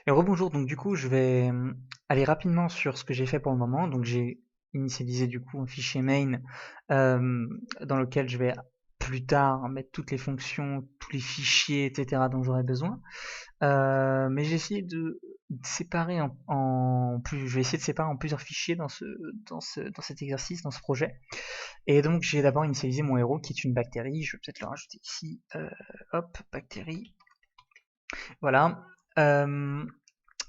Et rebonjour, donc du coup je vais aller rapidement sur ce que j'ai fait pour le moment. Donc j'ai initialisé du coup un fichier main euh, dans lequel je vais plus tard mettre toutes les fonctions, tous les fichiers, etc. dont j'aurai besoin. Mais j'ai essayé de séparer je vais essayer de séparer en plusieurs fichiers dans cet exercice, dans ce projet. Et donc j'ai d'abord initialisé mon héros qui est une bactérie. Je vais peut-être le rajouter ici. Hop, bactérie. Voilà. Euh,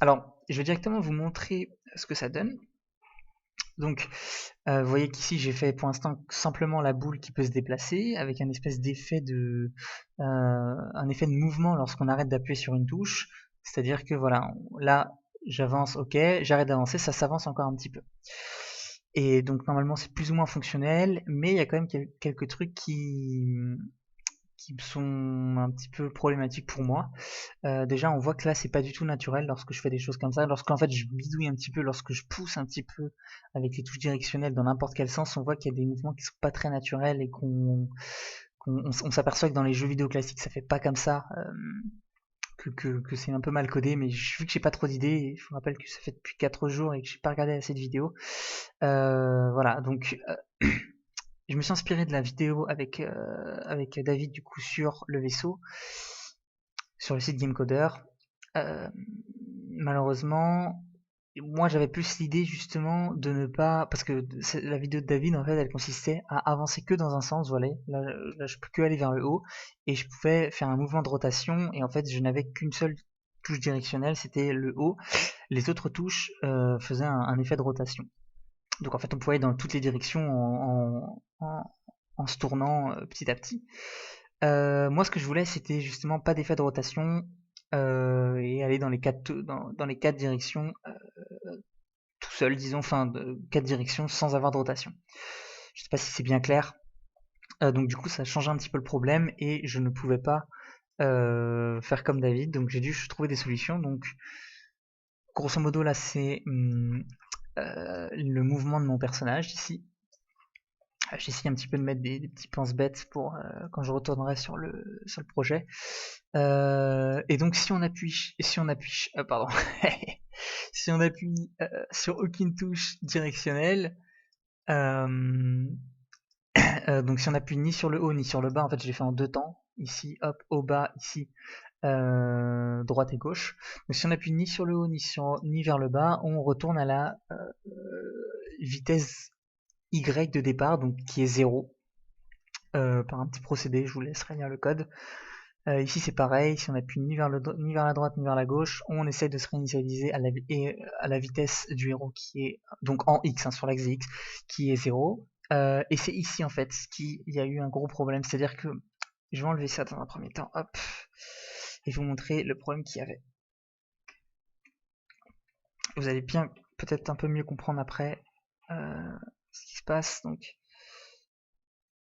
alors, je vais directement vous montrer ce que ça donne. Donc, vous voyez qu'ici j'ai fait pour l'instant simplement la boule qui peut se déplacer avec un espèce un effet de mouvement lorsqu'on arrête d'appuyer sur une touche. C'est-à-dire que voilà, là j'avance, ok, j'arrête d'avancer, ça s'avance encore un petit peu. Et donc normalement c'est plus ou moins fonctionnel, mais il y a quand même quelques trucs qui sont un petit peu problématiques pour moi. Déjà, on voit que là, c'est pas du tout naturel lorsque je fais des choses comme ça. Lorsqu'en fait, je bidouille un petit peu, lorsque je pousse un petit peu avec les touches directionnelles dans n'importe quel sens, on voit qu'il y a des mouvements qui sont pas très naturels et on s'aperçoit que dans les jeux vidéo classiques, ça fait pas comme ça, que c'est un peu mal codé. Mais vu que j'ai pas trop d'idées, je vous rappelle que ça fait depuis 4 jours et que j'ai pas regardé assez de vidéos. Voilà, donc je me suis inspiré de la vidéo avec David du coup sur le vaisseau, sur le site GameCoder. Euh, Malheureusement, moi j'avais plus l'idée justement de ne pas, parce que la vidéo de David en fait elle consistait à avancer que dans un sens, voilà, là je peux que aller vers le haut et je pouvais faire un mouvement de rotation et en fait je n'avais qu'une seule touche directionnelle, c'était le haut. Les autres touches faisaient un effet de rotation. Donc en fait on pouvait aller dans toutes les directions en se tournant petit à petit. Moi, ce que je voulais, c'était justement pas d'effet de rotation et aller dans les quatre directions tout seul, disons, enfin, quatre directions sans avoir de rotation. Je sais pas si c'est bien clair. Donc du coup, ça change un petit peu le problème et je ne pouvais pas faire comme David. Donc j'ai dû trouver des solutions. Donc grosso modo, là, c'est le mouvement de mon personnage ici. J'essaye un petit peu de mettre des petits pense-bêtes pour quand je retournerai sur le projet. Et donc pardon, si on appuie sur aucune touche directionnelle, euh, donc si on appuie ni sur le haut ni sur le bas, en fait je l'ai fait en deux temps. Ici, hop, au bas, ici, droite et gauche. Donc si on appuie ni sur le haut ni vers le bas, on retourne à la vitesse Y de départ, donc qui est 0, par un petit procédé, je vous laisserai lire le code. Ici c'est pareil, si on appuie ni vers la droite ni vers la gauche, on essaie de se réinitialiser à la vitesse du héros qui est donc en X, hein, sur l'axe X, qui est 0. Et c'est ici en fait qu'il y a eu un gros problème, c'est-à-dire que je vais enlever ça dans un premier temps, hop, et vous montrer le problème qu'il y avait. Vous allez bien peut-être un peu mieux comprendre après ce qui se passe. Donc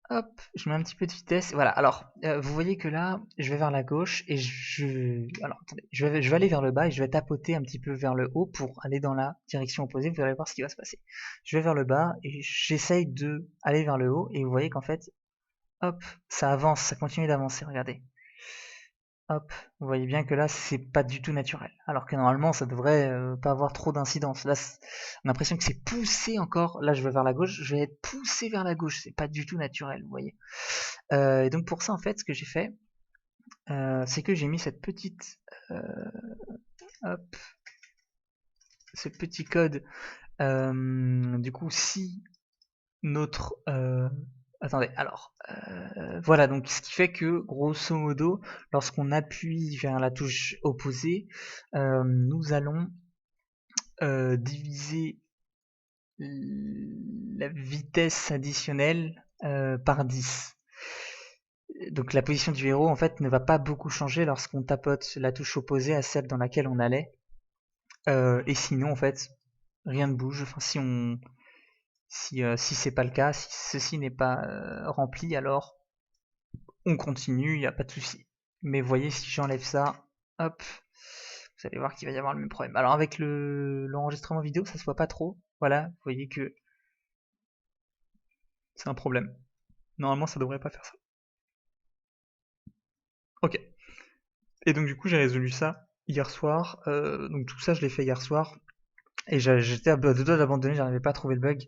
hop, je mets un petit peu de vitesse. Voilà, alors, vous voyez que là, je vais vers la gauche et alors, attendez, je vais aller vers le bas et je vais tapoter un petit peu vers le haut pour aller dans la direction opposée. Vous allez voir ce qui va se passer. Je vais vers le bas et j'essaye de aller vers le haut et vous voyez qu'en fait, hop, ça avance, ça continue d'avancer, regardez. Hop, vous voyez bien que là, c'est pas du tout naturel. Alors que normalement, ça devrait pas avoir trop d'incidence. Là, on a l'impression que c'est poussé encore. Là, je vais vers la gauche, je vais être poussé vers la gauche. C'est pas du tout naturel, vous voyez. Et donc pour ça, en fait, ce que j'ai fait, c'est que j'ai mis cette petite, euh, hop, ce petit code. Du coup, si notre, attendez, alors, voilà, donc ce qui fait que, grosso modo, lorsqu'on appuie vers la touche opposée, nous allons diviser la vitesse additionnelle par 10. Donc la position du héros en fait ne va pas beaucoup changer lorsqu'on tapote la touche opposée à celle dans laquelle on allait. Et sinon en fait rien ne bouge. Enfin si c'est pas le cas, si ceci n'est pas rempli, alors on continue, il n'y a pas de souci. Mais vous voyez si j'enlève ça, hop, vous allez voir qu'il va y avoir le même problème. Alors avec l'enregistrement vidéo ça se voit pas trop. Voilà, vous voyez que c'est un problème. Normalement ça devrait pas faire ça. Ok. Et donc du coup j'ai résolu ça hier soir. Donc tout ça, je l'ai fait hier soir. Et j'étais à deux doigts d'abandonner, j'arrivais pas à trouver le bug.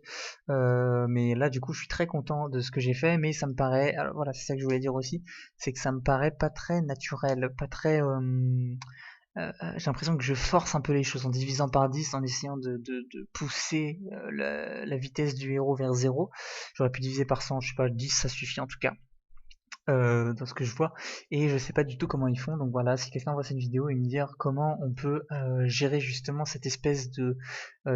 Mais là, du coup, je suis très content de ce que j'ai fait, mais ça me paraît, alors voilà, c'est ça que je voulais dire aussi, c'est que ça me paraît pas très naturel, pas très, j'ai l'impression que je force un peu les choses en divisant par 10, en essayant de pousser la vitesse du héros vers 0. J'aurais pu diviser par 100, je sais pas, 10 ça suffit en tout cas. Dans ce que je vois, et je sais pas du tout comment ils font. Donc voilà, si quelqu'un voit cette vidéo et me dire comment on peut gérer justement cette espèce de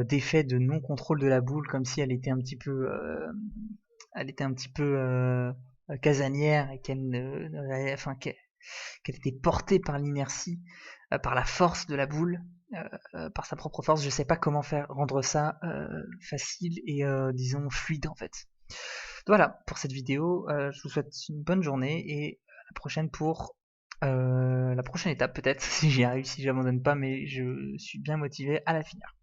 d'effet de non contrôle de la boule, comme si elle était un petit peu casanière, et qu'elle enfin qu'elle était portée par l'inertie, par la force de la boule, par sa propre force. Je sais pas comment faire rendre ça facile et disons fluide en fait. Voilà pour cette vidéo, je vous souhaite une bonne journée et à la prochaine pour la prochaine étape peut-être, si j'y arrive, si j'abandonne pas, mais je suis bien motivé à la finir.